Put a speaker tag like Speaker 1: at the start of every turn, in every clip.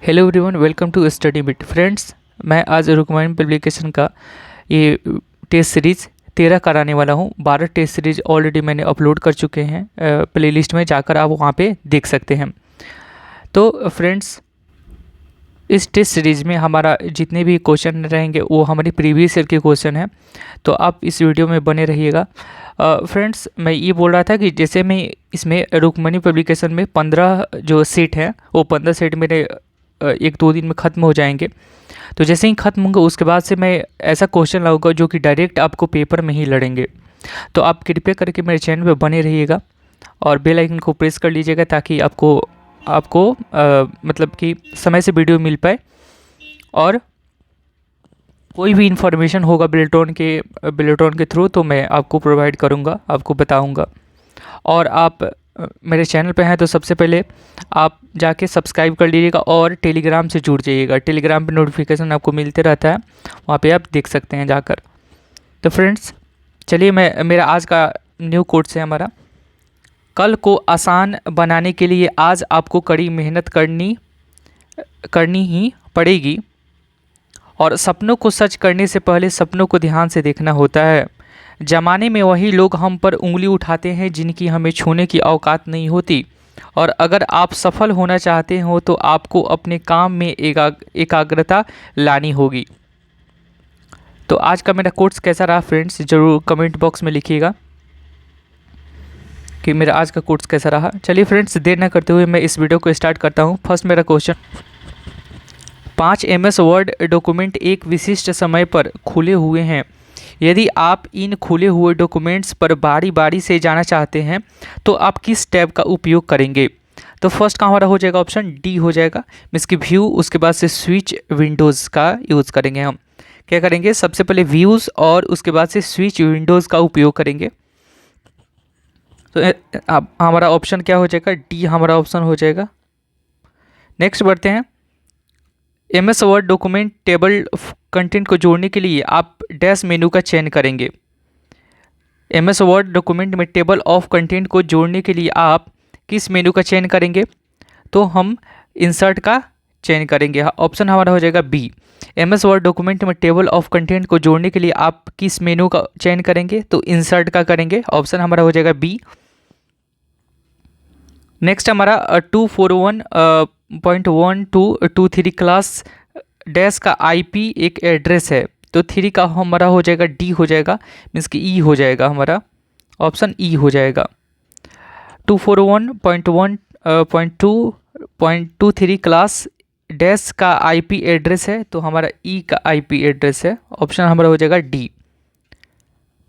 Speaker 1: Hello everyone, welcome to Study Bit. Friends, मैं आज रुकमाइन publication का ये टेस्ट सीरीज़ 13 कराने वाला हूँ। 12 टेस्ट सीरीज ऑलरेडी मैंने अपलोड कर चुके हैं प्लेलिस्ट में, जाकर आप वहाँ पे देख सकते हैं। तो फ्रेंड्स, इस टेस्ट सीरीज़ में हमारा जितने भी क्वेश्चन रहेंगे वो हमारे प्रीवियस ईयर के क्वेश्चन हैं, तो आप इस वीडियो में बने रहिएगा। फ्रेंड्स, मैं ये बोल रहा था कि जैसे मैं इसमें रुकमणी पब्लिकेशन में 15 जो सेट हैं वो 15 सेट मेरे 1-2 दिन में ख़त्म हो जाएंगे। तो जैसे ही ख़त्म होंगे उसके बाद से मैं ऐसा क्वेश्चन लाऊंगा जो कि डायरेक्ट आपको पेपर में ही लड़ेंगे। तो आप कृपया करके मेरे चैनल पे बने रहिएगा और बेल आइकन को प्रेस कर लीजिएगा ताकि आपको आपको मतलब कि समय से वीडियो मिल पाए, और कोई भी इन्फॉर्मेशन होगा बिल्टोन के थ्रू तो मैं आपको प्रोवाइड करूँगा, आपको बताऊँगा। और आप मेरे चैनल पे हैं तो सबसे पहले आप जाके सब्सक्राइब कर लीजिएगा और टेलीग्राम से जुड़ जाइएगा। टेलीग्राम पे नोटिफिकेशन आपको मिलते रहता है, वहाँ पे आप देख सकते हैं जाकर। तो फ्रेंड्स, चलिए मेरा आज का न्यू कोट्स है हमारा। कल को आसान बनाने के लिए आज आपको कड़ी मेहनत करनी ही पड़ेगी, और सपनों को सच करने से पहले सपनों को ध्यान से देखना होता है। ज़माने में वही लोग हम पर उंगली उठाते हैं जिनकी हमें छूने की औकात नहीं होती, और अगर आप सफल होना चाहते हो तो आपको अपने काम में एकाग्रता लानी होगी। तो आज का मेरा कोट्स कैसा रहा फ्रेंड्स, ज़रूर कमेंट बॉक्स में लिखिएगा कि मेरा आज का कोट्स कैसा रहा। चलिए फ्रेंड्स, देर न करते हुए मैं इस वीडियो को स्टार्ट करता हूँ। फर्स्ट मेरा क्वेश्चन, 5 MS वर्ड डॉक्यूमेंट एक विशिष्ट समय पर खुले हुए हैं। यदि आप इन खुले हुए डॉक्यूमेंट्स पर बारी बारी से जाना चाहते हैं तो आप किस टैब का उपयोग करेंगे? तो फर्स्ट का हमारा हो जाएगा ऑप्शन डी हो जाएगा, मीन्स की व्यू, उसके बाद से स्विच विंडोज़ का यूज़ करेंगे। हम क्या करेंगे, सबसे पहले व्यूज़ और उसके बाद से स्विच विंडोज़ का उपयोग करेंगे। तो अब हमारा ऑप्शन क्या हो जाएगा, डी हमारा ऑप्शन हो जाएगा। नेक्स्ट बढ़ते हैं, MS word document table content को जोड़ने के लिए आप डैश मेनू का चयन करेंगे। MS वर्ड डॉक्यूमेंट में टेबल ऑफ कंटेंट को जोड़ने के लिए आप किस मेनू का चयन करेंगे? तो हम इंसर्ट का चयन करेंगे। ऑप्शन हमारा हो जाएगा बी। MS वर्ड डॉक्यूमेंट में टेबल ऑफ कंटेंट को जोड़ने के लिए आप किस मेनू का चयन करेंगे? तो इंसर्ट का करेंगे। ऑप्शन हमारा हो जाएगा बी। नेक्स्ट हमारा 241.1223 क्लास डैश का IP एक एड्रेस है, तो 3 का हमारा हो जाएगा डी हो जाएगा, मीन्स कि ई हो जाएगा, हमारा ऑप्शन ई हो जाएगा। 241.1.2.23 क्लास डैश का IP एड्रेस है, तो हमारा ई का IP एड्रेस है, ऑप्शन हमारा हो जाएगा डी।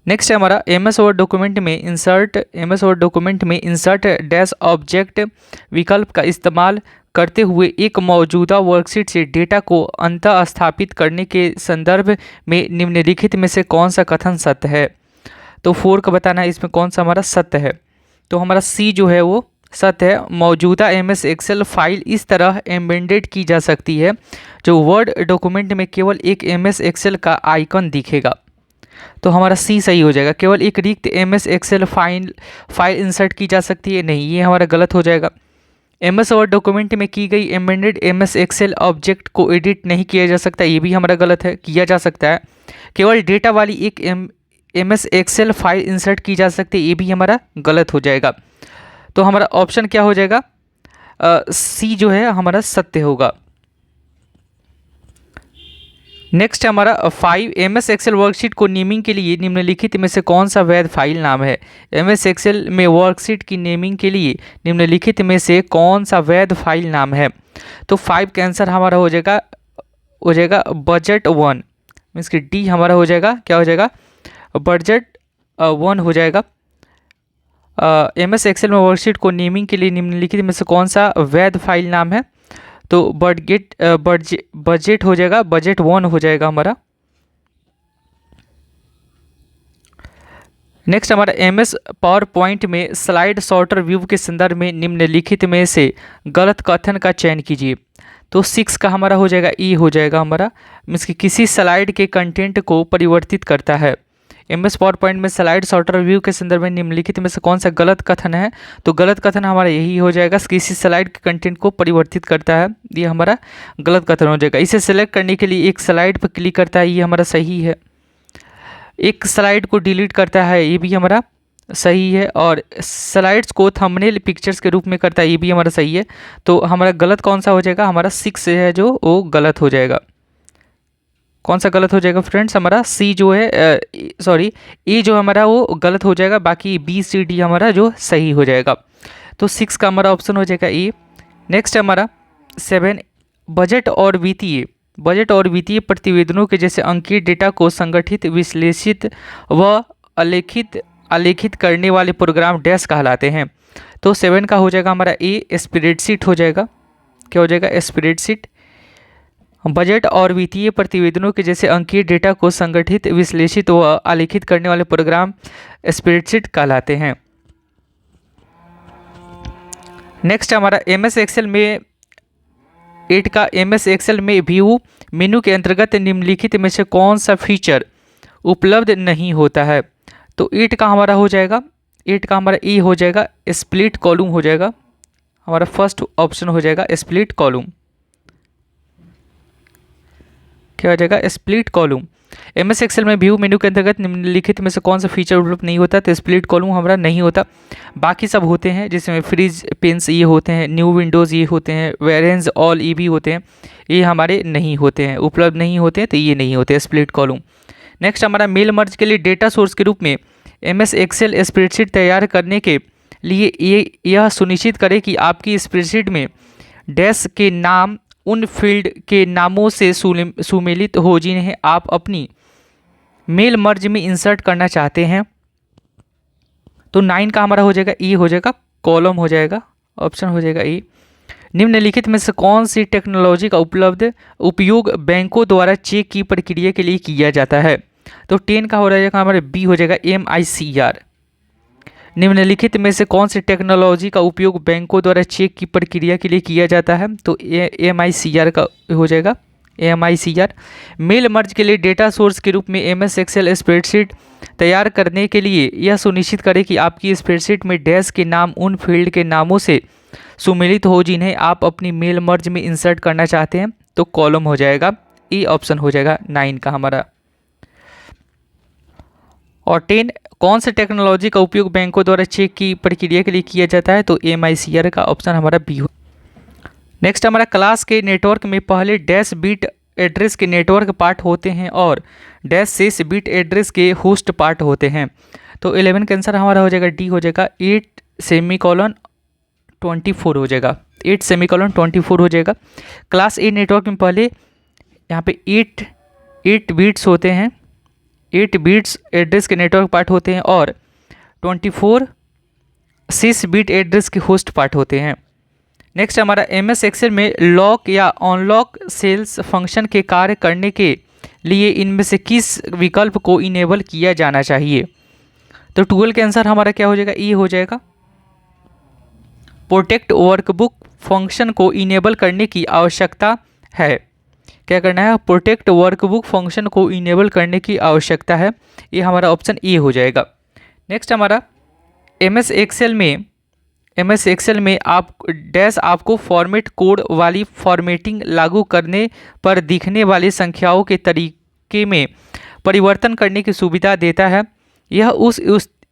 Speaker 1: नेक्स्ट है हमारा MS वर्ड डॉक्यूमेंट में इंसर्ट डैश ऑब्जेक्ट विकल्प का इस्तेमाल करते हुए एक मौजूदा वर्कशीट से डेटा को अंतः स्थापित करने के संदर्भ में निम्नलिखित में से कौन सा कथन सत्य है? तो 4 का बताना है इसमें कौन सा हमारा सत्य है। तो हमारा सी जो है वो सत्य है। मौजूदा MS एक्सेल फाइल इस तरह एम्बेडेड की जा सकती है जो वर्ड डॉक्यूमेंट में केवल एक MS एक्सेल का आइकन दिखेगा, तो हमारा सी सही हो जाएगा। केवल एक रिक्त MS एक्सेल फाइल इंसर्ट की जा सकती है, नहीं, ये हमारा गलत हो जाएगा। MS वर्ड डॉक्यूमेंट में की गई एम्बेडेड MS एक्सेल ऑब्जेक्ट को एडिट नहीं किया जा सकता, ये भी हमारा गलत है, किया जा सकता है। केवल डेटा वाली एक MS एक्सेल फाइल इंसर्ट की जा सकती है, ये भी हमारा गलत हो जाएगा। तो हमारा ऑप्शन क्या हो जाएगा, सी जो है हमारा सत्य होगा। नेक्स्ट हमारा 5 MS एक्सेल वर्कशीट को नेमिंग के लिए निम्नलिखित में से कौन सा वैध फाइल नाम है? MS एक्सेल में वर्कशीट की नेमिंग के लिए निम्नलिखित में से कौन सा वैध फाइल नाम है? तो 5 का आंसर हमारा हो जाएगा बजट 1, मीन्स कि डी हमारा हो जाएगा, क्या हो जाएगा, बजट 1 हो जाएगा। MS एक्सेल में वर्कशीट को नेमिंग के लिए निम्नलिखित में से कौन सा वैध फाइल नाम है? तो बजट हो जाएगा, बजट 1 हो जाएगा हमारा। नेक्स्ट हमारा MS पावर पॉइंट में स्लाइड सॉर्टर व्यू के संदर्भ में निम्नलिखित में से गलत कथन का चयन कीजिए। तो 6 का हमारा हो जाएगा ई हो जाएगा हमारा, मीन्स कि किसी स्लाइड के कंटेंट को परिवर्तित करता है, MS पावर पॉइंट में स्लाइड सॉर्टर व्यू के संदर्भ में निम्नलिखित में से कौन सा गलत कथन है? तो गलत कथन हमारा यही हो जाएगा, किसी स्लाइड के कंटेंट को परिवर्तित करता है, ये हमारा गलत कथन हो जाएगा। इसे सेलेक्ट करने के लिए एक स्लाइड पर क्लिक करता है, ये हमारा सही है। एक स्लाइड को डिलीट करता है, ये भी हमारा सही है। और स्लाइड्स को थंबनेल पिक्चर्स के रूप में करता है, ये भी हमारा सही है। तो हमारा गलत कौन सा हो जाएगा? हमारा 6 है जो वो गलत हो जाएगा। कौन सा गलत हो जाएगा फ्रेंड्स? हमारा सी जो है, सॉरी ए जो हमारा वो गलत हो जाएगा, बाकी BCD हमारा जो सही हो जाएगा। तो 6 का हमारा ऑप्शन हो जाएगा ए। नेक्स्ट हमारा 7, बजट और वित्तीय प्रतिवेदनों के जैसे अंकीय डेटा को संगठित, विश्लेषित व आलेखित करने वाले प्रोग्राम डैश कहलाते हैं। तो 7 का हो जाएगा हमारा ए, स्प्रेडशीट हो जाएगा। क्या हो जाएगा? स्प्रेडशीट। बजट और वित्तीय प्रतिवेदनों के जैसे अंकीय डेटा को संगठित, विश्लेषित व आलेखित करने वाले प्रोग्राम स्प्रेडशीट कहलाते हैं। नेक्स्ट हमारा MS एक्सेल में 8 का MS एक्सेल में व्यू मेनू के अंतर्गत निम्नलिखित में से कौन सा फीचर उपलब्ध नहीं होता है? तो 8 का हमारा हो जाएगा, 8 का हमारा ए हो जाएगा, स्प्लिट कॉलम हो जाएगा। हमारा फर्स्ट ऑप्शन हो जाएगा स्प्लिट कॉलम। क्या हो जाएगा? Split column. MS एक्सेल में व्यू मेनू के अंतर्गत निम्नलिखित में से कौन सा फीचर उपलब्ध नहीं होता? तो स्प्लिट कॉलम हमारा नहीं होता। बाकी सब होते हैं, जिसमें फ्रीज पेन्स ये होते हैं, न्यू विंडोज़ ये होते हैं, वेरिएंस ऑल ये भी होते हैं, ये हमारे नहीं होते हैं, उपलब्ध नहीं होते हैं, तो ये नहीं होते स्प्लिट कॉलम। नेक्स्ट हमारा मेल मर्ज के लिए डेटा सोर्स के रूप में MS एक्सेल स्प्रेडशीट तैयार करने के लिए यह सुनिश्चित करें कि आपकी स्प्रेडशीट में डैश के नाम उन फील्ड के नामों से सुमेलित हो जिन्हें आप अपनी मेल मर्ज में इंसर्ट करना चाहते हैं। तो 9 का हमारा हो जाएगा ई, हो जाएगा कॉलम हो जाएगा, ऑप्शन हो जाएगा ई। निम्नलिखित में से कौन सी टेक्नोलॉजी का उपयोग बैंकों द्वारा चेक की प्रक्रिया के लिए किया जाता है? तो 10 का हो जाएगा हमारे बी, हो जाएगा MICR। निम्नलिखित में से कौन सी टेक्नोलॉजी का उपयोग बैंकों द्वारा चेक की प्रक्रिया के लिए किया जाता है? तो MICR का हो जाएगा MICR। मेल मर्ज के लिए डेटा सोर्स के रूप में MS एक्सेल स्प्रेडशीट तैयार करने के लिए यह सुनिश्चित करें कि आपकी स्प्रेडशीट में डैश के नाम उन फील्ड के नामों से सुमेलित हो जिन्हें आप अपनी मेल मर्ज में इंसर्ट करना चाहते हैं। तो कॉलम हो जाएगा, ई ऑप्शन हो जाएगा 9 का हमारा। और 10, कौन से टेक्नोलॉजी का उपयोग बैंकों द्वारा चेक की प्रक्रिया के लिए किया जाता है? तो MICR का ऑप्शन हमारा बी हो। नेक्स्ट हमारा क्लास के नेटवर्क में पहले डैश बिट एड्रेस के नेटवर्क पार्ट होते हैं और डैश शेष बिट एड्रेस के होस्ट पार्ट होते हैं। तो 11 का आंसर हमारा हो जाएगा डी, हो जाएगा 8:24 हो जाएगा, 8:24 हो जाएगा। क्लास ए नेटवर्क में पहले यहाँ पे 8 बिट्स होते हैं, 8 बिट्स एड्रेस के नेटवर्क पार्ट होते हैं और 24 6 बिट एड्रेस के होस्ट पार्ट होते हैं। नेक्स्ट हमारा MS एक्सेल में लॉक या अनलॉक सेल्स फंक्शन के कार्य करने के लिए इनमें से किस विकल्प को इनेबल किया जाना चाहिए? तो 12 के आंसर हमारा क्या हो जाएगा? ई हो जाएगा। प्रोटेक्ट वर्कबुक फंक्शन को इनेबल करने की आवश्यकता है। क्या करना है? प्रोटेक्ट वर्कबुक फंक्शन को इनेबल करने की आवश्यकता है, ये हमारा ऑप्शन ए हो जाएगा। नेक्स्ट हमारा MS एक्सेल में आपको फॉर्मेट कोड वाली फॉर्मेटिंग लागू करने पर दिखने वाली संख्याओं के तरीके में परिवर्तन करने की सुविधा देता है। यह उस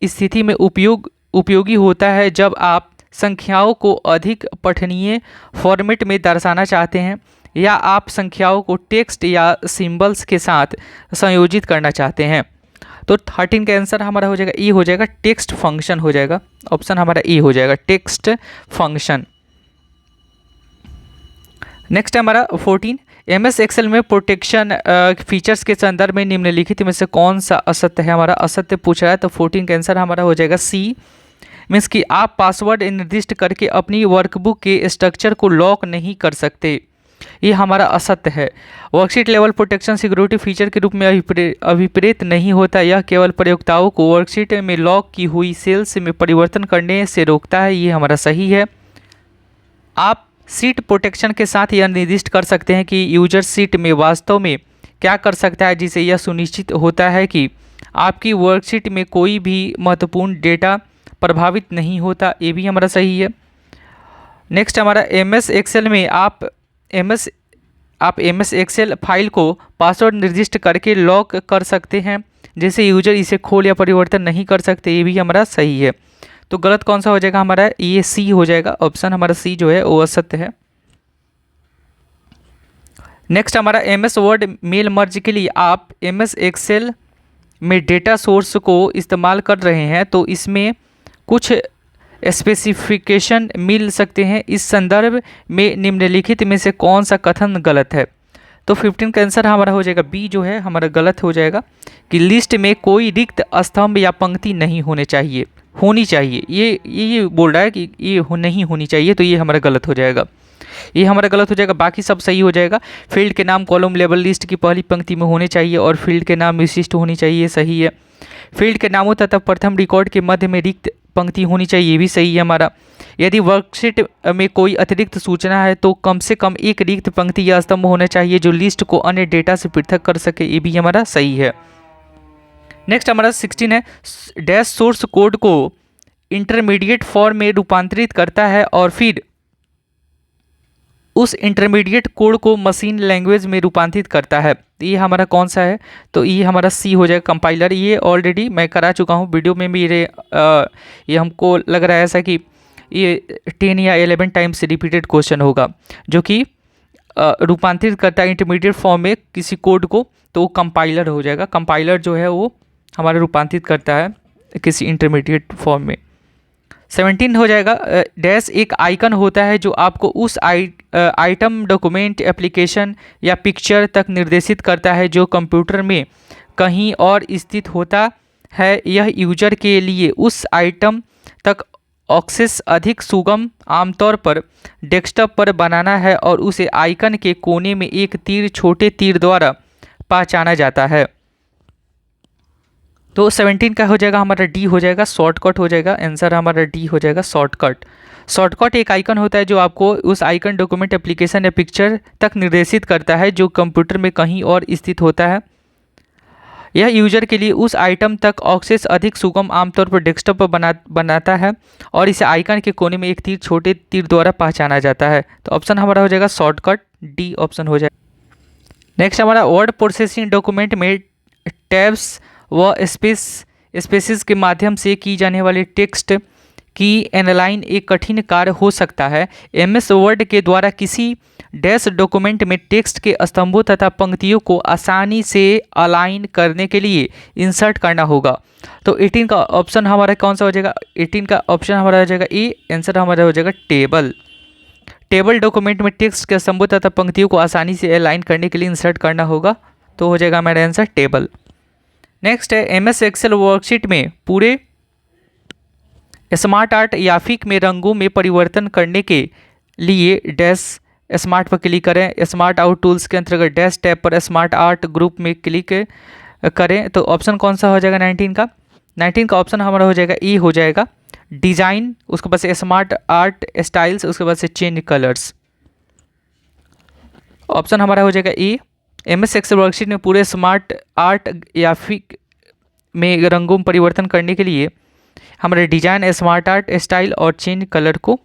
Speaker 1: स्थिति में उपयोगी होता है जब आप संख्याओं को अधिक पठनीय फॉर्मेट में दर्शाना चाहते हैं या आप संख्याओं को टेक्स्ट या सिंबल्स के साथ संयोजित करना चाहते हैं। तो 13 का आंसर हमारा हो जाएगा ई, हो जाएगा टेक्स्ट फंक्शन हो जाएगा, ऑप्शन हमारा ई हो जाएगा टेक्स्ट फंक्शन। नेक्स्ट हमारा 14, MS एक्सेल में प्रोटेक्शन फीचर्स के संदर्भ में निम्नलिखित में से कौन सा असत्य है? हमारा असत्य पूछ रहा है, तो 14 का आंसर हमारा हो जाएगा सी, मीन्स कि आप पासवर्ड निर्दिष्ट करके अपनी वर्कबुक के स्ट्रक्चर को लॉक नहीं कर सकते, ये हमारा असत्य है। Worksheet level protection security feature के रूप में अभिप्रेत नहीं होता, यह केवल प्रयोक्ताओं को वर्कशीट में लॉक की हुई सेल्स में परिवर्तन करने से रोकता है, ये हमारा सही है। आप सीट प्रोटेक्शन के साथ यह निर्दिष्ट कर सकते हैं कि यूजर सीट में वास्तव में क्या कर सकता है, जिसे यह सुनिश्चित होता है कि आपकी वर्कशीट में कोई भी महत्वपूर्ण डेटा प्रभावित नहीं होता, ये भी हमारा सही है। नेक्स्ट हमारा एमएस एक्सेल में आप एमएस एक्सेल फाइल को पासवर्ड निर्दिष्ट करके लॉक कर सकते हैं, जैसे यूजर इसे खोल या परिवर्तन नहीं कर सकते, ये भी हमारा सही है। तो गलत कौन सा हो जाएगा हमारा, ये सी हो जाएगा, ऑप्शन हमारा सी जो है वो असत्य है। नेक्स्ट हमारा एमएस वर्ड मेल मर्ज के लिए आप एमएस एक्सेल में डेटा सोर्स को इस्तेमाल कर रहे हैं, तो इसमें कुछ स्पेसिफिकेशन मिल सकते हैं। इस संदर्भ में निम्नलिखित में से कौन सा कथन गलत है। तो 15 का आंसर हमारा हो जाएगा बी जो है हमारा गलत हो जाएगा, कि लिस्ट में कोई रिक्त स्तंभ या पंक्ति नहीं होनी चाहिए। ये बोल रहा है कि नहीं होनी चाहिए, तो ये हमारा गलत हो जाएगा, ये हमारा गलत हो जाएगा। बाकी सब सही हो जाएगा। फील्ड के नाम कॉलम लेवल लिस्ट की पहली पंक्ति में होने चाहिए और फील्ड के नाम विशिष्ट होनी चाहिए, सही है। फील्ड के नामों तथा प्रथम रिकॉर्ड के मध्य में रिक्त पंक्ति होनी चाहिए, ये भी सही है हमारा। यदि वर्कशीट में कोई अतिरिक्त सूचना है तो कम से कम एक रिक्त पंक्ति या स्तंभ होना चाहिए जो लिस्ट को अन्य डेटा से पृथक कर सके, ये भी हमारा सही है। नेक्स्ट हमारा 16 है, डैश सोर्स कोड को इंटरमीडिएट फॉर्म में रूपांतरित करता है और फिर उस इंटरमीडिएट कोड को मशीन लैंग्वेज में रूपांतरित करता है, ये हमारा कौन सा है। तो ये हमारा सी हो जाएगा, कंपाइलर। ये ऑलरेडी मैं करा चुका हूँ वीडियो में मेरे, ये हमको लग रहा है ऐसा कि ये 10 या 11 टाइम्स रिपीटेड क्वेश्चन होगा, जो कि रूपांतरित करता है इंटरमीडिएट फॉर्म में किसी कोड को, तो वो कंपाइलर हो जाएगा। कंपाइलर जो है वो हमारा रूपांतरित करता है किसी इंटरमीडिएट फॉर्म में। 17 हो जाएगा, डैश एक आइकन होता है जो आपको उस आइटम, डॉक्यूमेंट, एप्लीकेशन या पिक्चर तक निर्देशित करता है जो कंप्यूटर में कहीं और स्थित होता है। यह यूजर के लिए उस आइटम तक एक्सेस अधिक सुगम, आमतौर पर डेस्कटॉप पर बनाना है और उसे आइकन के कोने में एक छोटे तीर द्वारा पहचाना जाता है। तो 17 का हो जाएगा हमारा डी हो जाएगा, शॉर्टकट हो जाएगा। आंसर हमारा डी हो जाएगा, शॉर्टकट। शॉर्टकट एक आइकन होता है जो आपको उस आइकन, डॉक्यूमेंट, एप्लीकेशन या पिक्चर तक निर्देशित करता है जो कंप्यूटर में कहीं और स्थित होता है। यह यूजर के लिए उस आइटम तक एक्सेस अधिक सुगम, आमतौर पर डेस्कटॉप पर बनाता है और इसे आइकन के कोने में एक छोटे तीर द्वारा पहचाना जाता है। तो ऑप्शन हमारा हो जाएगा शॉर्टकट, डी ऑप्शन हो जाएगा। नेक्स्ट हमारा वर्ड प्रोसेसिंग डॉक्यूमेंट में टैब्स व स्पेसेस के माध्यम से की जाने वाली टेक्स्ट की एनालाइन एक कठिन कार्य हो सकता है। एमएस वर्ड के द्वारा किसी डैश डॉक्यूमेंट में टेक्स्ट के स्तंभों तथा पंक्तियों को आसानी से अलाइन करने के लिए इंसर्ट करना होगा। तो 18 का ऑप्शन हमारा कौन सा हो जाएगा, 18 का ऑप्शन हमारा हो जाएगा ए, आंसर हमारा हो जाएगा टेबल। टेबल डॉक्यूमेंट में टेक्स्ट के स्तंभों तथा पंक्तियों को आसानी से अलाइन करने के लिए इंसर्ट करना होगा, तो हो जाएगा हमारा आंसर टेबल। नेक्स्ट है, एमएस एक्सेल वर्कशीट में पूरे स्मार्ट आर्ट याफिक में रंगों में परिवर्तन करने के लिए डैश स्मार्ट पर क्लिक करें। स्मार्ट आउट टूल्स के अंतर्गत डैश टैब पर स्मार्ट आर्ट ग्रुप में क्लिक करें। तो ऑप्शन कौन सा हो जाएगा 19 का ऑप्शन हमारा हो जाएगा ई हो जाएगा, डिजाइन, उसके बाद से स्मार्ट आर्ट स्टाइल्स, उसके बाद से चेंज कलर्स। ऑप्शन हमारा हो जाएगा ई। एमएस एक्सेल वर्कशीट में पूरे स्मार्ट आर्ट याफिक में रंगों में परिवर्तन करने के लिए हमारे डिजाइन, स्मार्ट आर्ट स्टाइल और चेंज कलर को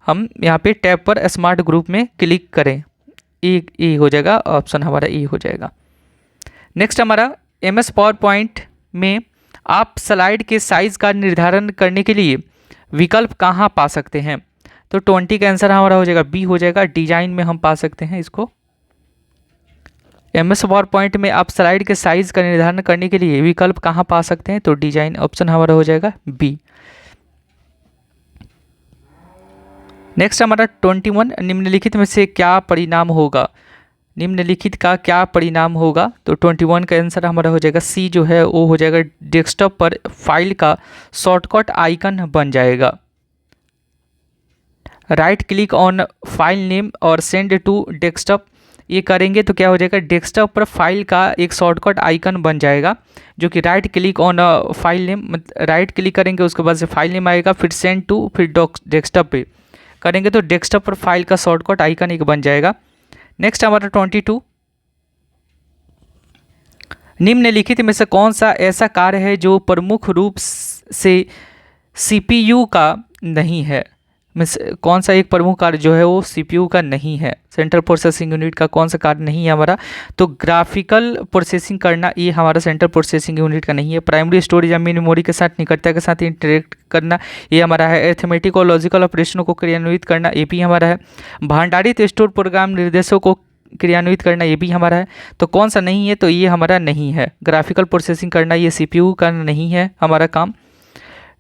Speaker 1: हम यहाँ पे टैब पर स्मार्ट ग्रुप में क्लिक करें, ई हो जाएगा, ऑप्शन हमारा ई हो जाएगा। नेक्स्ट हमारा एमएस पावर पॉइंट में आप स्लाइड के साइज़ का निर्धारण करने के लिए विकल्प कहाँ पा सकते हैं। तो 20 का आंसर हमारा हो जाएगा बी हो जाएगा, डिजाइन में हम पा सकते हैं इसको। एमएस पावर पॉइंट में आप स्लाइड के साइज़ का निर्धारण करने के लिए विकल्प कहाँ पा सकते हैं, तो डिजाइन, ऑप्शन हमारा हो जाएगा बी। नेक्स्ट हमारा 21, निम्नलिखित में से क्या परिणाम होगा, निम्नलिखित का क्या परिणाम होगा। तो 21 का आंसर हमारा हो जाएगा सी जो है वो हो जाएगा, डेस्कटॉप पर फाइल का शॉर्टकट आइकन बन जाएगा। Right click on file name और सेंड टू डेस्कटॉप, ये करेंगे तो क्या हो जाएगा, डेस्कटॉप पर फाइल का एक शॉर्टकट आइकन बन जाएगा, जो कि right click on file name, right click करेंगे उसके बाद से फाइल नेम आएगा, फिर सेंड टू, फिर डेस्कटॉप पे करेंगे तो डेस्कटॉप पर फाइल का शॉर्टकट आइकन एक बन जाएगा। नेक्स्ट हमारा 22, निम्नलिखित में से कौन सा ऐसा कार्य है जो प्रमुख रूप से सीपीयू का नहीं है? मीन्स कौन सा एक प्रमुख कार्य जो है वो सीपीयू का नहीं है, सेंट्रल प्रोसेसिंग यूनिट का कौन सा कार्य नहीं है हमारा? तो ग्राफिकल प्रोसेसिंग करना ये हमारा सेंट्रल प्रोसेसिंग यूनिट का नहीं है। प्राइमरी स्टोरेज या मेन मेमोरी के साथ निकटता के साथ इंटरेक्ट करना ये हमारा है। अरिथमेटिक और लॉजिकल ऑपरेशनों को क्रियान्वित करना ये भी हमारा है। भंडारित स्टोर प्रोग्राम निर्देशों को क्रियान्वित करना ये भी हमारा है। तो कौन सा नहीं है? तो ये हमारा नहीं है। ग्राफिकल प्रोसेसिंग करना ये सीपीयू का नहीं है हमारा काम।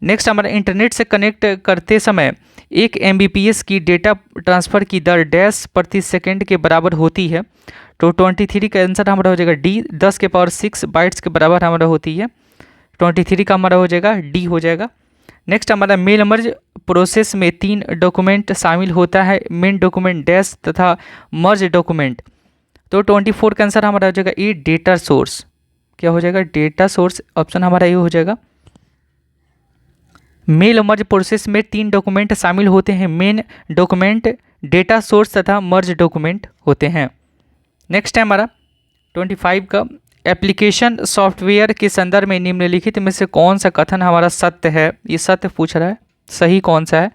Speaker 1: नेक्स्ट हमारा इंटरनेट से कनेक्ट करते समय 1 Mbps की डेटा ट्रांसफ़र की दर डैश प्रति सेकंड के बराबर होती है। तो 23 का आंसर हमारा हो जाएगा डी। 10 के पावर 6 बाइट्स के बराबर हमारा होती है। 23 का हमारा हो जाएगा डी हो जाएगा। नेक्स्ट हमारा मेल मर्ज प्रोसेस में 3 डॉक्यूमेंट शामिल होता है, मेन डॉक्यूमेंट डैश तथा मर्ज डॉक्यूमेंट। तो 24 का आंसर हमारा हो जाएगा ए डेटा सोर्स। क्या हो जाएगा? Data source. ऑप्शन हमारा ये हो जाएगा। मेल मर्ज प्रोसेस में 3 डॉक्यूमेंट शामिल होते हैं, मेन डॉक्यूमेंट, डेटा सोर्स तथा मर्ज डॉक्यूमेंट होते हैं। नेक्स्ट है हमारा 25 का एप्लीकेशन सॉफ्टवेयर के संदर्भ में निम्नलिखित में से कौन सा कथन हमारा सत्य है? ये सत्य पूछ रहा है, सही कौन सा है?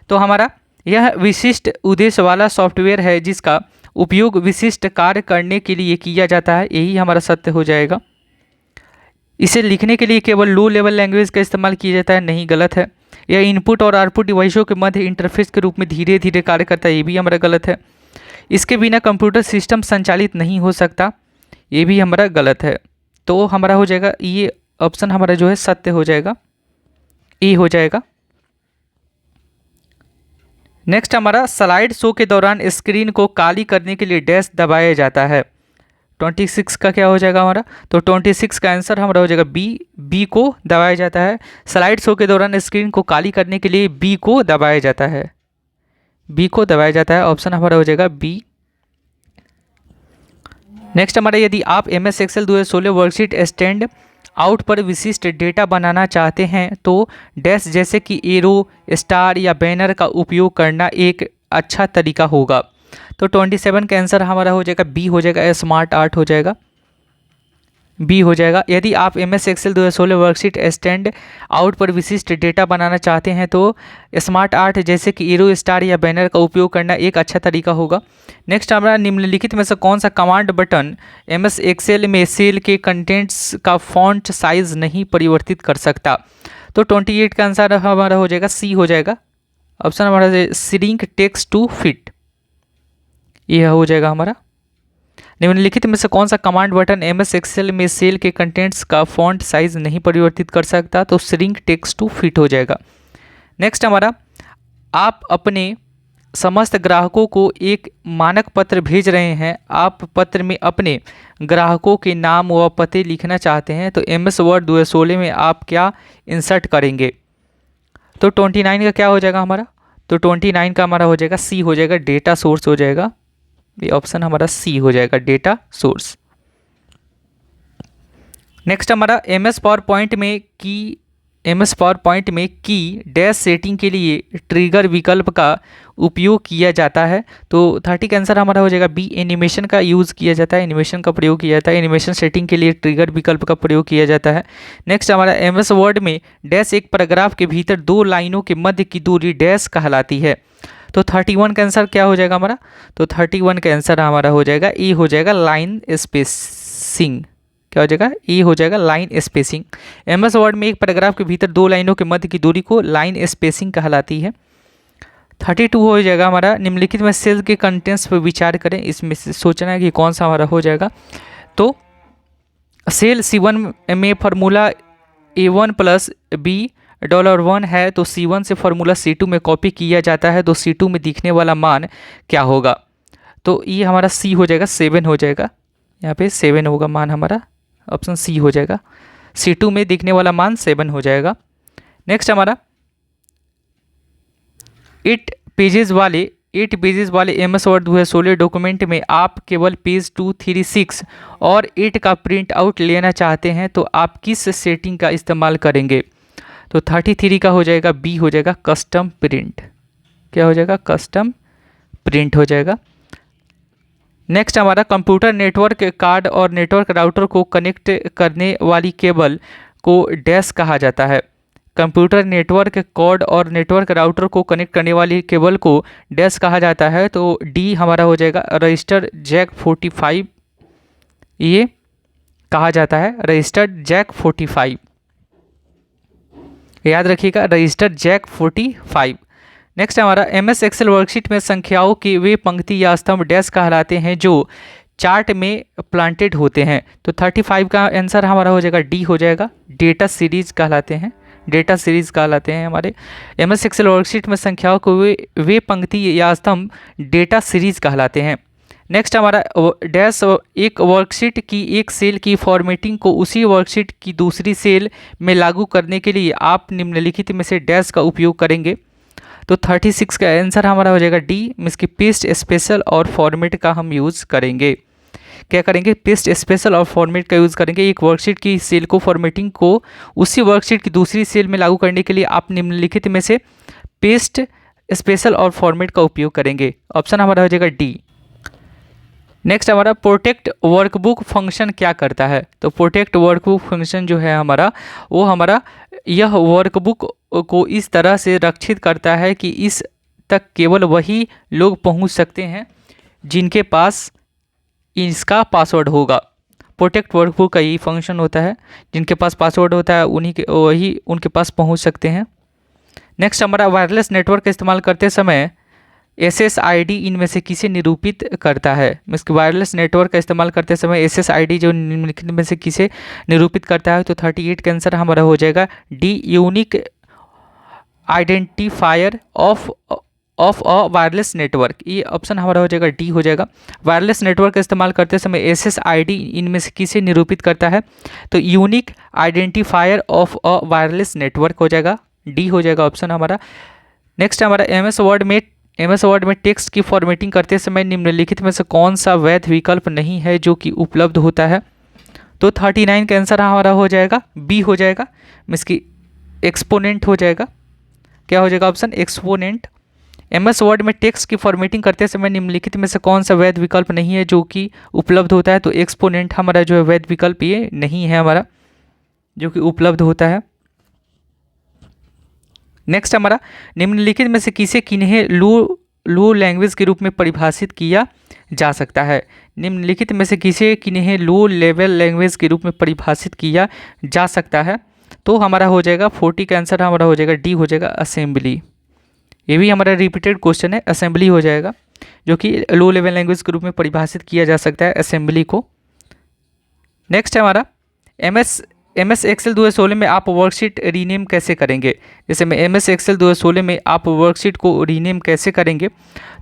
Speaker 1: तो हमारा यह विशिष्ट उद्देश्य वाला सॉफ्टवेयर है जिसका उपयोग विशिष्ट कार्य करने के लिए किया जाता है, यही हमारा सत्य हो जाएगा। इसे लिखने के लिए केवल लो लेवल लैंग्वेज का इस्तेमाल किया जाता है, नहीं, गलत है। यह इनपुट और आउटपुट डिवाइसों के मध्य इंटरफेस के रूप में धीरे धीरे कार्य करता है, ये भी हमारा गलत है। इसके बिना कंप्यूटर सिस्टम संचालित नहीं हो सकता, ये भी हमारा गलत है। तो हमारा हो जाएगा ये ऑप्शन हमारा जो है सत्य हो जाएगा, ए हो जाएगा। नेक्स्ट हमारा स्लाइड शो के दौरान स्क्रीन को काली करने के लिए डैश दबाया जाता है। 26 का क्या हो जाएगा हमारा? तो 26 का आंसर हमारा हो जाएगा बी। बी को दबाया जाता है। स्लाइड शो के दौरान स्क्रीन को काली करने के लिए बी को दबाया जाता है, बी को दबाया जाता है। ऑप्शन हमारा हो जाएगा बी। नेक्स्ट हमारा यदि आप MS Excel 2016 worksheet stand out पर विशिष्ट डेटा बनाना चाहते हैं तो डैश जैसे कि एरो, स्टार या बैनर का उपयोग करना एक अच्छा तरीका होगा। तो 27 का आंसर हमारा हो जाएगा बी हो जाएगा, स्मार्ट आर्ट हो जाएगा, बी हो जाएगा। यदि आप MS Excel 2016 worksheet stand out पर विशिष्ट डेटा बनाना चाहते हैं तो स्मार्ट आर्ट जैसे कि एरो, स्टार या बैनर का उपयोग करना एक अच्छा तरीका होगा। नेक्स्ट हमारा निम्नलिखित में से कौन सा कमांड बटन MS Excel में सेल के कंटेंट्स का फॉन्ट साइज नहीं परिवर्तित कर सकता? तो 28 का आंसर हमारा हो जाएगा सी हो जाएगा। ऑप्शन हमारा श्रिंक टेक्स्ट टू फिट, यह हो जाएगा हमारा। निम्नलिखित में से कौन सा कमांड बटन MS Excel में सेल के कंटेंट्स का फॉन्ट साइज नहीं परिवर्तित कर सकता? तो श्रिंक टेक्स्ट टू फिट हो जाएगा। नेक्स्ट हमारा आप अपने समस्त ग्राहकों को एक मानक पत्र भेज रहे हैं। आप पत्र में अपने ग्राहकों के नाम व पते लिखना चाहते हैं तो MS Word 2016 में आप क्या इंसर्ट करेंगे? तो 29 का क्या हो जाएगा हमारा? तो 29 का हमारा हो जाएगा सी हो जाएगा, डेटा सोर्स हो जाएगा। ये ऑप्शन हमारा सी हो जाएगा, डेटा सोर्स। नेक्स्ट हमारा MS पावर पॉइंट में की डैश सेटिंग के लिए ट्रिगर विकल्प का उपयोग किया जाता है। तो 30 का आंसर हमारा हो जाएगा बी। एनिमेशन का यूज़ किया जाता है, एनिमेशन का प्रयोग किया जाता है, एनिमेशन सेटिंग के लिए ट्रिगर विकल्प का प्रयोग किया जाता है। नेक्स्ट हमारा MS वर्ड में डैश एक पैराग्राफ के भीतर 2 लाइनों के मध्य की दूरी डैश कहलाती है। तो 31 का आंसर क्या हो जाएगा हमारा? तो 31 का आंसर हमारा हो जाएगा ए हो जाएगा, लाइन स्पेसिंग। क्या हो जाएगा? ए हो जाएगा, लाइन स्पेसिंग। MS वर्ड में एक पैराग्राफ के भीतर 2 लाइनों के मध्य की दूरी को लाइन स्पेसिंग कहलाती है। 32 हो जाएगा हमारा निम्नलिखित में सेल के कंटेंट्स पर विचार करें। इसमें से सोचना है कि कौन सा हमारा हो जाएगा। तो सेल C1 में फार्मूला A1 + B $1 है तो C1 से फार्मूला C2 में कॉपी किया जाता है तो C2 में दिखने वाला मान क्या होगा? तो ये हमारा C हो जाएगा, 7 हो जाएगा। यहाँ पे 7 होगा मान हमारा, ऑप्शन C हो जाएगा। C2 में दिखने वाला मान 7 हो जाएगा। नेक्स्ट हमारा 8 पेजेस वाले MS Word 2016 डॉक्यूमेंट में आप केवल पेज 236 और 8 का प्रिंट आउट लेना चाहते हैं तो आप किस सेटिंग का इस्तेमाल करेंगे? तो 33 का हो जाएगा बी हो जाएगा, कस्टम प्रिंट। क्या हो जाएगा? कस्टम प्रिंट हो जाएगा। नेक्स्ट हमारा कंप्यूटर नेटवर्क कार्ड और नेटवर्क राउटर को कनेक्ट करने वाली केबल को डैश कहा जाता है। कंप्यूटर नेटवर्क कार्ड और नेटवर्क राउटर को कनेक्ट करने वाली केबल को डैश कहा जाता है। तो डी हमारा हो जाएगा रजिस्टर जैक 45, ये कहा जाता है रजिस्टर्ड जैक 45, याद रखिएगा रजिस्टर जैक 45। नेक्स्ट हमारा एमएस एक्सेल वर्कशीट में संख्याओं की वे पंक्ति या स्तंभ डैश कहलाते हैं जो चार्ट में प्लांटेड होते हैं। तो 35 का आंसर हमारा हो जाएगा डी हो जाएगा, डेटा सीरीज कहलाते हैं, डेटा सीरीज कहलाते हैं हमारे एमएस एक्सेल वर्कशीट में संख्याओं को वे पंक्ति या स्तंभ डेटा सीरीज कहलाते हैं। नेक्स्ट हमारा डैश एक वर्कशीट की एक सेल की फॉर्मेटिंग को उसी वर्कशीट की दूसरी सेल में लागू करने के लिए आप निम्नलिखित में से डैश का उपयोग करेंगे। तो 36 का आंसर हमारा हो जाएगा डी, इसकी पेस्ट स्पेशल और फॉर्मेट का हम यूज़ करेंगे। क्या करेंगे? पेस्ट स्पेशल और फॉर्मेट का यूज़ करेंगे। एक वर्कशीट की सेल को फॉर्मेटिंग को उसी वर्कशीट की दूसरी सेल में लागू करने के लिए आप निम्नलिखित में से पेस्ट स्पेशल और फॉर्मेट का उपयोग करेंगे। ऑप्शन हमारा हो जाएगा डी। नेक्स्ट हमारा प्रोटेक्ट वर्कबुक फंक्शन क्या करता है? तो प्रोटेक्ट वर्कबुक फंक्शन जो है हमारा वो हमारा यह वर्कबुक को इस तरह से रक्षित करता है कि इस तक केवल वही लोग पहुंच सकते हैं जिनके पास इसका पासवर्ड होगा। प्रोटेक्ट वर्कबुक का यही फंक्शन होता है, जिनके पास पासवर्ड होता है वही उनके पास पहुंच सकते हैं। नेक्स्ट हमारा वायरलेस नेटवर्क का इस्तेमाल करते समय SSID इनमें से किसे निरूपित करता है? इसके वायरलेस नेटवर्क का इस्तेमाल करते समय SSID जो निम्नलिखित में से किसे निरूपित करता है? तो 38 का आंसर हमारा हो जाएगा D, unique identifier of a wireless network. ये ऑप्शन हमारा हो जाएगा डी हो जाएगा। वायरलेस नेटवर्क का इस्तेमाल करते समय SSID इनमें से किसे निरूपित करता है? तो unique identifier of a wireless network हो जाएगा, डी हो जाएगा ऑप्शन हमारा। नेक्स्ट हमारा एमएस वर्ड में टेक्स्ट की फॉर्मेटिंग करते समय निम्नलिखित में से कौन सा वैध विकल्प नहीं है जो कि उपलब्ध होता है? तो 39 का आंसर हमारा हो जाएगा बी हो जाएगा, इसकी एक्सपोनेंट हो जाएगा। क्या हो जाएगा ऑप्शन? एक्सपोनेंट। एमएस वर्ड में टेक्स्ट की फॉर्मेटिंग करते समय निम्नलिखित में से कौन सा वैध विकल्प नहीं है जो कि उपलब्ध होता है? तो एक्सपोनेंट हमारा जो है वैध विकल्प ये नहीं है हमारा जो कि उपलब्ध होता है। नेक्स्ट हमारा निम्नलिखित में से किसे किन्हें लो लैंग्वेज के रूप में परिभाषित किया जा सकता है? निम्नलिखित में से किसे किन्हें लो लेवल लैंग्वेज के रूप में परिभाषित किया जा सकता है? तो हमारा हो जाएगा 40 का आंसर हमारा हो जाएगा डी हो जाएगा, असेंबली। ये भी हमारा रिपीटेड क्वेश्चन है, असेंबली हो जाएगा जो कि लो लेवल लैंग्वेज के रूप में परिभाषित किया जा सकता है असेंबली को। नेक्स्ट हमारा एमएस एक्सेल 2016 में आप वर्कशीट रीनेम कैसे करेंगे? जैसे में एमएस एक्सेल 2016 में आप वर्कशीट को रीनेम कैसे करेंगे?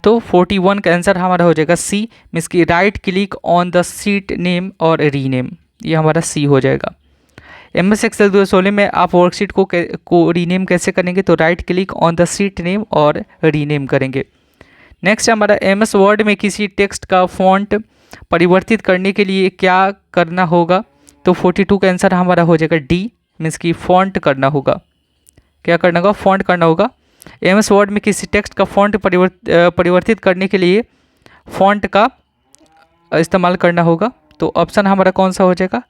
Speaker 1: तो 41 का आंसर हमारा हो जाएगा सी, मीन्स की right click on the sheet name और रीनेम, ये हमारा सी हो जाएगा। एमएस एक्सेल 2016 में आप वर्कशीट को रीनेम कैसे करेंगे? तो right click on the sheet name और रीनेम करेंगे। नेक्स्ट हमारा एमएस वर्ड में किसी टेक्स्ट का फॉन्ट परिवर्तित करने के लिए क्या करना होगा? तो 42 का आंसर हमारा हो जाएगा डी, मीन्स की फॉन्ट करना होगा। क्या करना होगा? फॉन्ट करना होगा। एमएस वर्ड में किसी टेक्स्ट का फॉन्ट परिवर्तित करने के लिए फॉन्ट का इस्तेमाल करना होगा। तो ऑप्शन हमारा कौन सा हो जाएगा?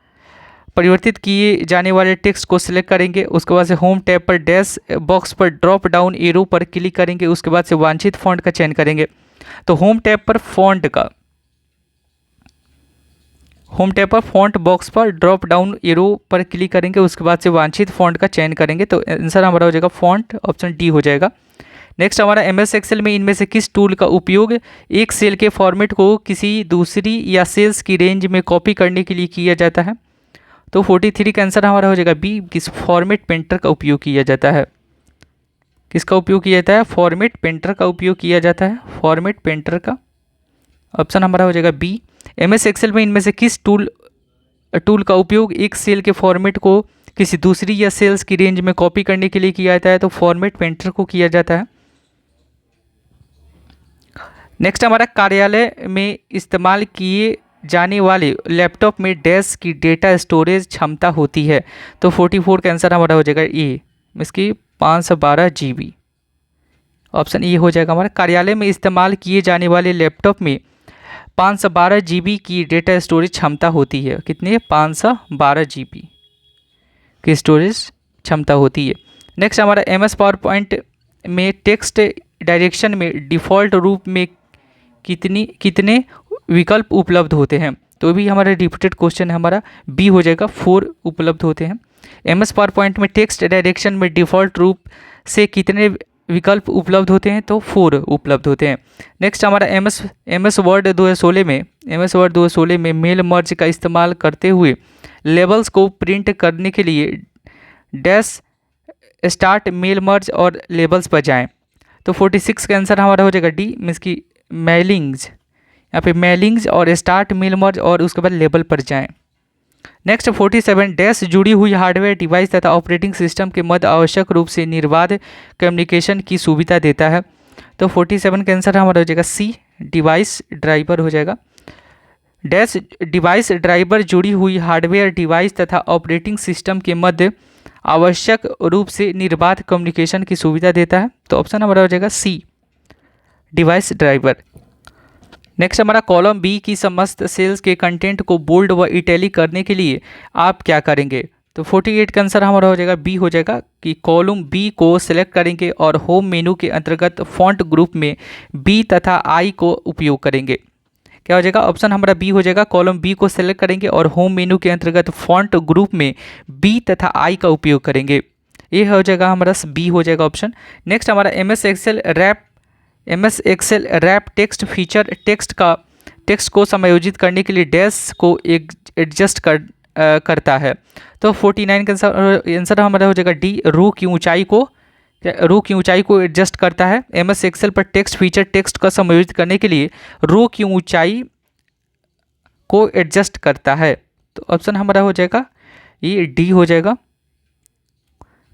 Speaker 1: परिवर्तित किए जाने वाले टेक्स्ट को सिलेक्ट करेंगे, उसके बाद से होम टैब पर डैश बॉक्स पर ड्रॉप डाउन एरो पर क्लिक करेंगे, उसके बाद से वांछित फॉन्ट का चयन करेंगे। तो होम टैब पर फॉन्ट बॉक्स पर ड्रॉप डाउन एरो पर क्लिक करेंगे, उसके बाद से वांछित फॉन्ट का चयन करेंगे। तो आंसर हमारा हो जाएगा फॉन्ट, ऑप्शन डी हो जाएगा। नेक्स्ट हमारा एमएस एक्सेल में इनमें से किस टूल का उपयोग एक सेल के फॉर्मेट को किसी दूसरी या सेल्स की रेंज में कॉपी करने के लिए किया जाता है? तो 43 का आंसर हमारा हो जाएगा बी, किस फॉर्मेट पेंटर का उपयोग किया जाता है? किसका उपयोग किया जाता है? फॉर्मेट पेंटर का उपयोग किया जाता है, फॉर्मेट पेंटर का। ऑप्शन हमारा हो जाएगा बी। एमएस एक्सेल में इनमें से किस टूल का उपयोग एक सेल के फॉर्मेट को किसी दूसरी या सेल्स की रेंज में कॉपी करने के लिए किया जाता है? तो फॉर्मेट पेंटर को किया जाता है। नेक्स्ट हमारा कार्यालय में इस्तेमाल किए जाने वाले लैपटॉप में डैश की डेटा स्टोरेज क्षमता होती है? तो 44 का आंसर हमारा हो जाएगा ए, इसकी 512 GB। ऑप्शन ए हो जाएगा हमारा। कार्यालय में इस्तेमाल किए जाने वाले लैपटॉप में 512 GB की डेटा स्टोरेज क्षमता होती है। कितनी है? 512 GB की स्टोरेज क्षमता होती है। नेक्स्ट हमारा MS पावर पॉइंट में टेक्स्ट डायरेक्शन में डिफ़ॉल्ट रूप में कितने विकल्प उपलब्ध होते हैं? तो भी हमारा रिपीटेड क्वेश्चन है, हमारा बी हो जाएगा, 4 उपलब्ध होते हैं। MS पावर पॉइंट में टेक्स्ट डायरेक्शन में डिफ़ॉल्ट रूप से कितने विकल्प उपलब्ध होते हैं? तो 4 उपलब्ध होते हैं। नेक्स्ट हमारा MS वर्ड 2016 में मेल मर्ज का इस्तेमाल करते हुए लेबल्स को प्रिंट करने के लिए डैश स्टार्ट मेल मर्ज और लेबल्स पर जाएं। तो 46 का आंसर हमारा हो जाएगा डी, मीन्स की मेलिंग्स, यहाँ पे मेलिंग्स और स्टार्ट मेल मर्ज और उसके बाद लेबल पर जाएं। नेक्स्ट 47 डैश जुड़ी हुई हार्डवेयर डिवाइस तथा ऑपरेटिंग सिस्टम के मध्य आवश्यक रूप से निर्बाध कम्युनिकेशन की सुविधा देता है। तो 47 का आंसर हमारा हो जाएगा सी, डिवाइस ड्राइवर हो जाएगा। डैश डिवाइस ड्राइवर जुड़ी हुई हार्डवेयर डिवाइस तथा ऑपरेटिंग सिस्टम के मध्य आवश्यक रूप से निर्बाध कम्युनिकेशन की सुविधा देता है। तो ऑप्शन हमारा हो जाएगा सी, डिवाइस ड्राइवर। नेक्स्ट हमारा कॉलम बी की समस्त सेल्स के कंटेंट को बोल्ड व इटैलिक करने के लिए आप क्या करेंगे? तो 48 का आंसर हमारा हो जाएगा बी हो जाएगा कि कॉलम बी को सिलेक्ट करेंगे और होम मेनू के अंतर्गत फॉन्ट ग्रुप में बी तथा आई को उपयोग करेंगे। क्या हो जाएगा? ऑप्शन हमारा बी हो जाएगा, कॉलम बी को सिलेक्ट करेंगे और होम मेनू के अंतर्गत फॉन्ट ग्रुप में बी तथा आई का उपयोग करेंगे। ये हो जाएगा हमारा बी हो जाएगा ऑप्शन। नेक्स्ट हमारा MS excel wrap text feature text को समायोजित करने के लिए डैश को एडजस्ट करता है। तो 49 का आंसर हमारा हो जाएगा डी, रो की ऊंचाई को एडजस्ट करता है। MS एक्सेल पर टेक्स्ट फीचर टेक्स्ट का समायोजित करने के लिए रो की ऊंचाई को एडजस्ट करता है। तो ऑप्शन हमारा हो जाएगा ये डी हो जाएगा।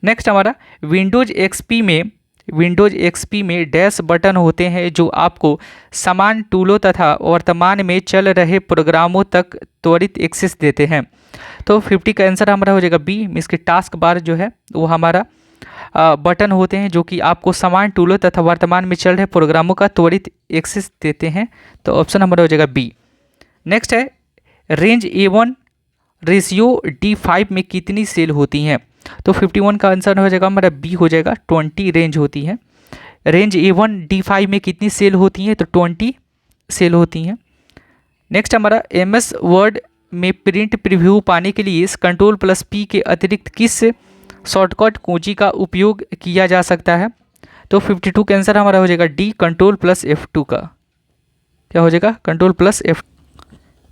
Speaker 1: नेक्स्ट हमारा विंडोज एक्सपी में डैश बटन होते हैं जो आपको समान टूलों तथा वर्तमान में चल रहे प्रोग्रामों तक त्वरित एक्सेस देते हैं। तो 50 का आंसर हमारा हो जाएगा बी, इसके टास्क बार जो है वो हमारा बटन होते हैं जो कि आपको समान टूलों तथा वर्तमान में चल रहे प्रोग्रामों का त्वरित एक्सेस देते हैं। तो ऑप्शन हमारा हो जाएगा बी। नेक्स्ट है रेंज A1 रेशियो D5 में कितनी सेल होती हैं? तो 51 का आंसर हो जाएगा हमारा बी हो जाएगा, 20 रेंज होती है। रेंज A1 D5 में कितनी सेल होती हैं? तो 20 सेल होती हैं। नेक्स्ट हमारा MS वर्ड में प्रिंट प्रीव्यू पाने के लिए Ctrl+P के अतिरिक्त किस शॉर्टकट कुंजी का उपयोग किया जा सकता है? तो 52 का आंसर हमारा हो जाएगा डी, Ctrl+F2 का। क्या हो जाएगा? Ctrl+F।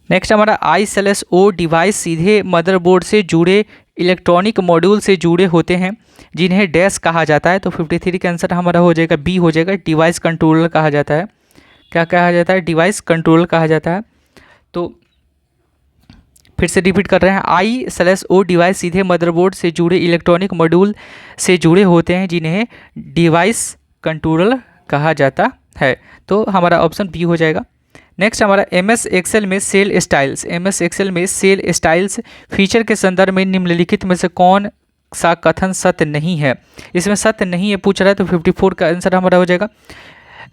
Speaker 1: नेक्स्ट हमारा I/O डिवाइस सीधे मदरबोर्ड से जुड़े इलेक्ट्रॉनिक मॉड्यूल से जुड़े होते हैं जिन्हें डैश कहा जाता है। तो 53 का आंसर हमारा हो जाएगा बी हो जाएगा, डिवाइस कंट्रोलर कहा जाता है। क्या कहा जाता है? डिवाइस कंट्रोलर कहा जाता है। तो फिर से रिपीट कर रहे हैं, I/O डिवाइस सीधे मदरबोर्ड से जुड़े इलेक्ट्रॉनिक मॉड्यूल से जुड़े होते हैं जिन्हें डिवाइस कंट्रोलर कहा जाता है। तो हमारा ऑप्शन बी हो जाएगा। नेक्स्ट हमारा MS एक्सेल में सेल स्टाइल्स फीचर के संदर्भ में निम्नलिखित में से कौन सा कथन सत्य नहीं है? इसमें सत्य नहीं है पूछ रहा है। तो 54 का आंसर हमारा हो जाएगा,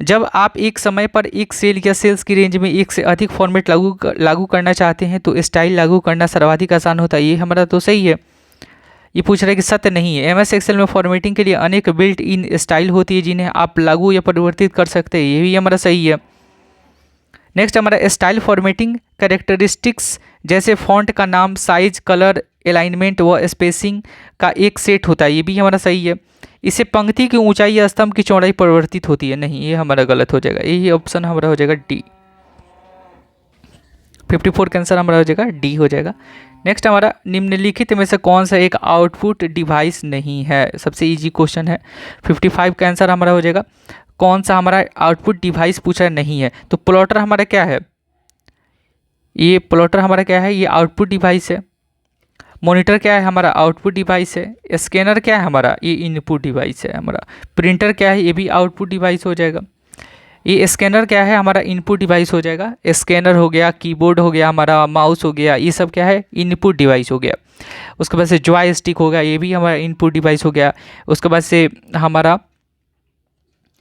Speaker 1: जब आप एक समय पर एक सेल या सेल्स की रेंज में एक से अधिक फॉर्मेट लागू करना चाहते हैं तो स्टाइल लागू करना सर्वाधिक आसान होता है। ये हमारा तो सही है। ये पूछ रहा है कि सत्य नहीं है। MS एक्सेल में फॉर्मेटिंग के लिए अनेक बिल्ट इन स्टाइल होती है जिन्हें आप लागू या परिवर्तित कर सकते हैं। ये भी हमारा सही है। नेक्स्ट हमारा स्टाइल फॉर्मेटिंग कैरेक्टरिस्टिक्स जैसे फॉन्ट का नाम, साइज, कलर, अलाइनमेंट व स्पेसिंग का एक सेट होता है। ये भी हमारा सही है। इससे पंक्ति की ऊंचाई या स्तंभ की चौड़ाई परिवर्तित होती है। नहीं, ये हमारा गलत हो जाएगा। यही ऑप्शन हमारा हो जाएगा डी। 54 का आंसर हमारा हो जाएगा डी हो जाएगा। नेक्स्ट हमारा निम्नलिखित में से कौन सा एक आउटपुट डिवाइस नहीं है? सबसे इजी क्वेश्चन है। 55 का आंसर हमारा हो जाएगा, कौन सा हमारा आउटपुट डिवाइस पूछा नहीं है? तो प्लॉटर हमारा क्या है? ये प्लॉटर हमारा क्या है? ये आउटपुट डिवाइस है। मॉनिटर क्या है? हमारा आउटपुट डिवाइस है। स्कैनर क्या है? हमारा ये इनपुट डिवाइस है हमारा। प्रिंटर क्या है? ये भी आउटपुट डिवाइस हो जाएगा। ये स्कैनर क्या है? हमारा इनपुट डिवाइस हो जाएगा। स्कैनर हो गया, कीबोर्ड हो गया, हमारा माउस हो गया, ये सब क्या है? इनपुट डिवाइस हो गया। उसके बाद से जॉयस्टिक हो गया, ये भी हमारा इनपुट डिवाइस हो गया। उसके बाद से हमारा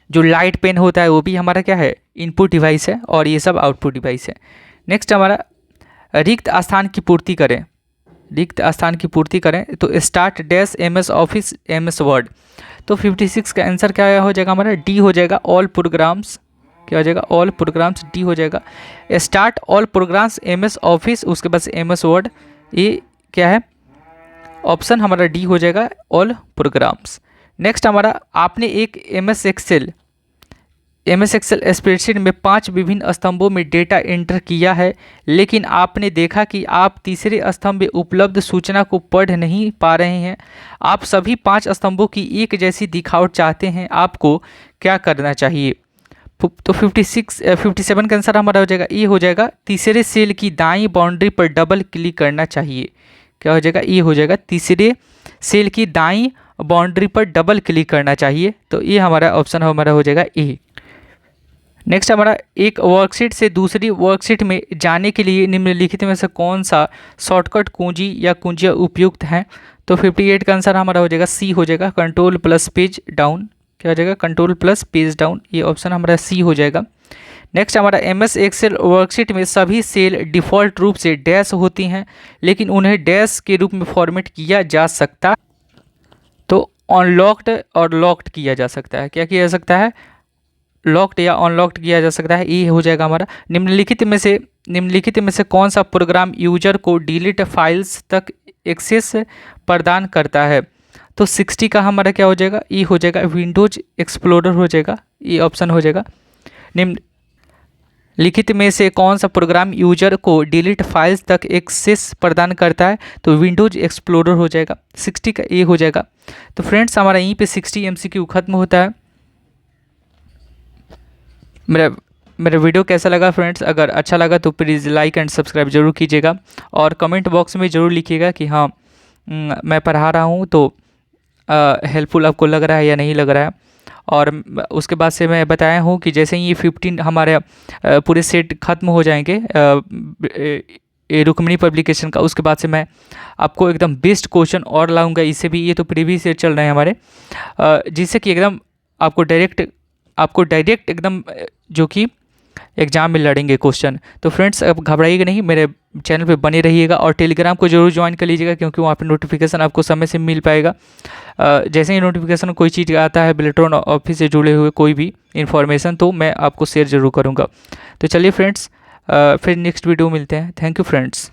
Speaker 1: जो लाइट पेन होता है वो भी हमारा क्या है, इनपुट डिवाइस है, और ये सब आउटपुट डिवाइस है। नेक्स्ट हमारा रिक्त स्थान की पूर्ति करें, रिक्त स्थान की पूर्ति करें तो start dash MS office MS word. तो 56 का आंसर क्या हो जाएगा हमारा, डी हो जाएगा, ऑल प्रोग्राम्स, क्या हो जाएगा, ऑल प्रोग्राम्स, डी हो जाएगा। Start all programmes MS office, उसके बाद MS वर्ड, ये क्या है, ऑप्शन हमारा डी हो जाएगा, ऑल प्रोग्राम्स। नेक्स्ट हमारा, आपने एक MS एक्सेल स्प्रेडशीट में 5 विभिन्न स्तंभों में डेटा एंटर किया है, लेकिन आपने देखा कि आप तीसरे स्तंभ में उपलब्ध सूचना को पढ़ नहीं पा रहे हैं। आप सभी 5 स्तंभों की एक जैसी दिखावट चाहते हैं, आपको क्या करना चाहिए। तो 57 का आंसर हमारा हो जाएगा, ये हो जाएगा, तीसरे सेल की दाईं बाउंड्री पर डबल क्लिक करना चाहिए। क्या हो जाएगा, ये हो जाएगा, तीसरे सेल की दाईं बाउंड्री पर डबल क्लिक करना चाहिए। तो ये हमारा ऑप्शन हमारा हो जाएगा ए। नेक्स्ट हमारा, एक वर्कशीट से दूसरी वर्कशीट में जाने के लिए निम्नलिखित में से कौन सा शॉर्टकट कुंजी या कुंजियाँ उपयुक्त हैं। तो 58 का आंसर हमारा हो जाएगा, सी हो जाएगा, कंट्रोल प्लस पेज डाउन। क्या हो जाएगा, कंट्रोल प्लस पेज डाउन, ये ऑप्शन हमारा सी हो जाएगा। नेक्स्ट हमारा, MS एक्सेल वर्कशीट में सभी सेल डिफ़ॉल्ट रूप से डैश होती हैं, लेकिन उन्हें डैश के रूप में फॉर्मेट किया जा सकता, तो अनलॉक्ड और लॉक्ड किया जा सकता है। क्या किया जा सकता है, लॉक्ड या अनलॉक्ड किया जा सकता है, ये हो जाएगा हमारा। निम्नलिखित में से कौन सा प्रोग्राम यूजर को डिलीट फाइल्स तक एक्सेस प्रदान करता है। तो 60 का हमारा क्या हो जाएगा, ये हो जाएगा, विंडोज एक्सप्लोरर हो जाएगा, ये ऑप्शन हो जाएगा। निम्नलिखित में से कौन सा प्रोग्राम यूजर को डिलीट फाइल्स तक एक्सेस प्रदान करता है। तो विंडोज एक्सप्लोरर हो जाएगा, 60 का ये हो जाएगा। तो फ्रेंड्स हमारा यहीं पे 60 MCQ खत्म होता है। मेरा वीडियो कैसा लगा फ्रेंड्स, अगर अच्छा लगा तो प्लीज़ लाइक एंड सब्सक्राइब जरूर कीजिएगा, और कमेंट बॉक्स में ज़रूर लिखिएगा कि हाँ मैं पढ़ा रहा हूँ तो हेल्पफुल आपको लग रहा है या नहीं लग रहा है। और उसके बाद से मैं बताया हूँ कि जैसे ही ये 15 हमारे पूरे सेट ख़त्म हो जाएंगे रुक्मिणी पब्लिकेशन का, उसके बाद से मैं आपको एकदम बेस्ट क्वेश्चन और लाऊंगा इससे भी। ये तो प्रीवियस ईयर चल रहे हैं हमारे, जिससे कि एकदम आपको डायरेक्ट एकदम जो कि एग्जाम में लड़ेंगे क्वेश्चन। तो फ्रेंड्स अब घबराइएगा नहीं, मेरे चैनल पे बने रहिएगा, और टेलीग्राम को जरूर ज्वाइन कर लीजिएगा, क्योंकि वहाँ पे नोटिफिकेशन आपको समय से मिल पाएगा। जैसे ही नोटिफिकेशन कोई चीज़ आता है बिल्ट्रॉन ऑफिस से जुड़े हुए कोई भी इन्फॉर्मेशन, तो मैं आपको शेयर जरूर करूँगा। तो चलिए फ्रेंड्स, फिर नेक्स्ट वीडियो मिलते हैं। Thank you friends.